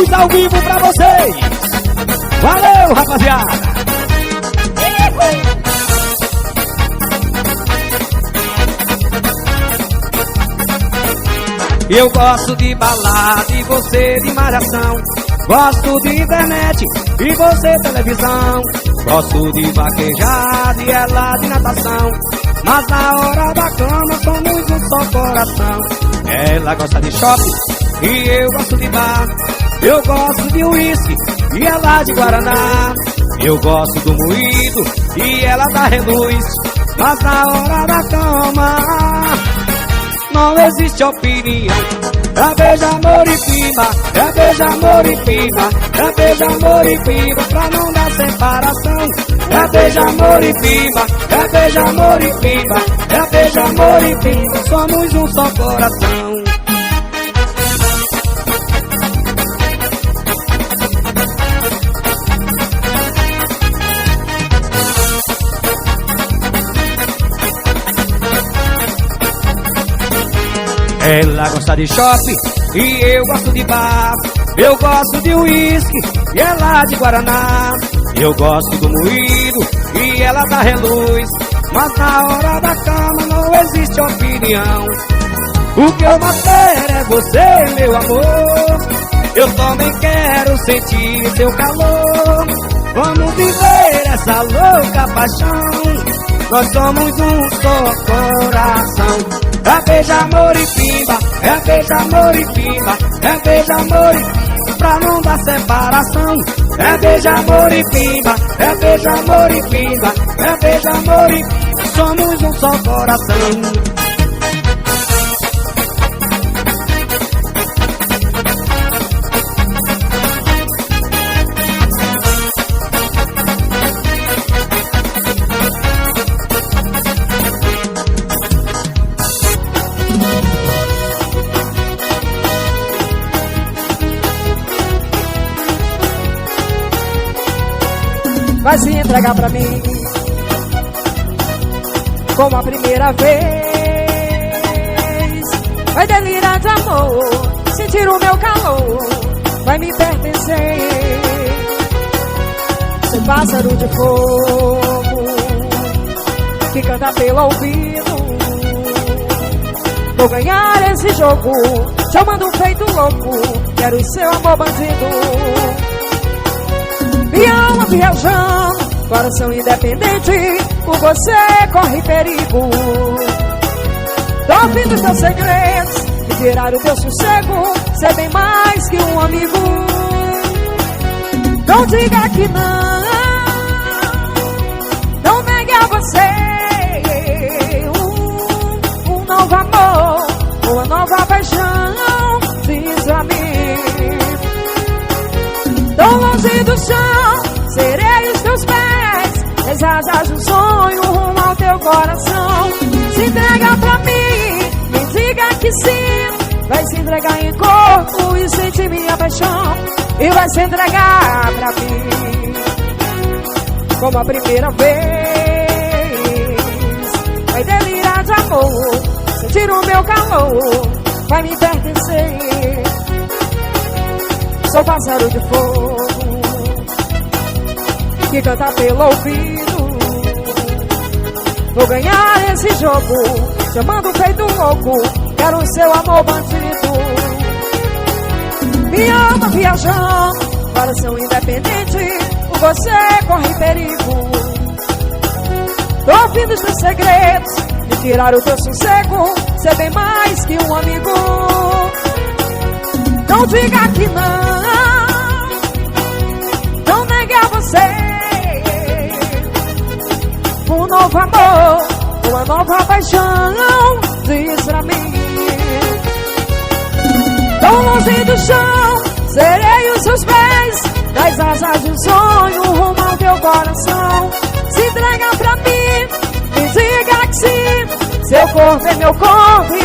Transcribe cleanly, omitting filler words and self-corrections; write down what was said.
Luz ao vivo pra vocês. Valeu, rapaziada. Eu gosto de balada e você de malhação. Gosto de internet e você televisão. Gosto de vaquejada e ela de natação. Mas na hora da cama somos um só coração. Ela gosta de shopping e eu gosto de bar. Eu gosto de uísque e ela de guaraná. Eu gosto do moído e ela da reluz. Mas na hora da cama não existe opinião. É beijo, amor e pimba. É beijo, amor e pimba. É beijo, amor e pimba, pra não dar separação. É beijo, amor e pimba. É beijo, amor e pimba. É beijo, amor e pimba, somos um só coração. Ela gosta de shopping e eu gosto de bar. Eu gosto de uísque e ela de guaraná. Eu gosto do moído e ela da reluz. Mas na hora da cama não existe opinião. O que eu mais quero é você, meu amor. Eu também quero sentir seu calor. Vamos viver essa louca paixão. Nós somos um só coração. É beijo, amor e pimba. É beijo, amor e pimba. É beijo, amor e pimba, pra não dar separação. É beijo, amor e pimba. É beijo, amor e pimba. É beijo, amor e pimba, somos um só coração. Vai se entregar pra mim como a primeira vez. Vai delirar de amor, sentir o meu calor, vai me pertencer. Sou pássaro de fogo que canta pelo ouvido. Vou ganhar esse jogo, chamando um feito louco. Quero seu amor bandido. Me ama viajando, coração independente, por você corre perigo. Tô ouvindo os teus segredos, me tirar o teu sossego, ser bem mais que um amigo. Não diga que não negue a você um novo amor, uma nova paixão, diz a mim. Tão longe do chão, serei os teus pés, as asas do sonho rumo ao teu coração. Se entrega pra mim, me diga que sim. Vai se entregar em corpo e sentir minha paixão. E vai se entregar pra mim como a primeira vez. Vai delirar de amor, sentir o meu calor, vai me pertencer. Sou pássaro de fogo que canta pelo ouvido. Vou ganhar esse jogo, chamando um feito louco. Quero o seu amor bandido. Me ama viajando, coração independente, por você corre perigo. Tô ouvindo os teus segredos, me tirar o teu sossego, ser bem mais que um amigo. Não diga que não negue a você um novo amor, uma nova paixão, diz pra mim. Tão longe do chão, serei os seus pés, das asas de um sonho rumo ao teu coração. Se entrega pra mim, me diga que sim. Seu corpo é meu corpo e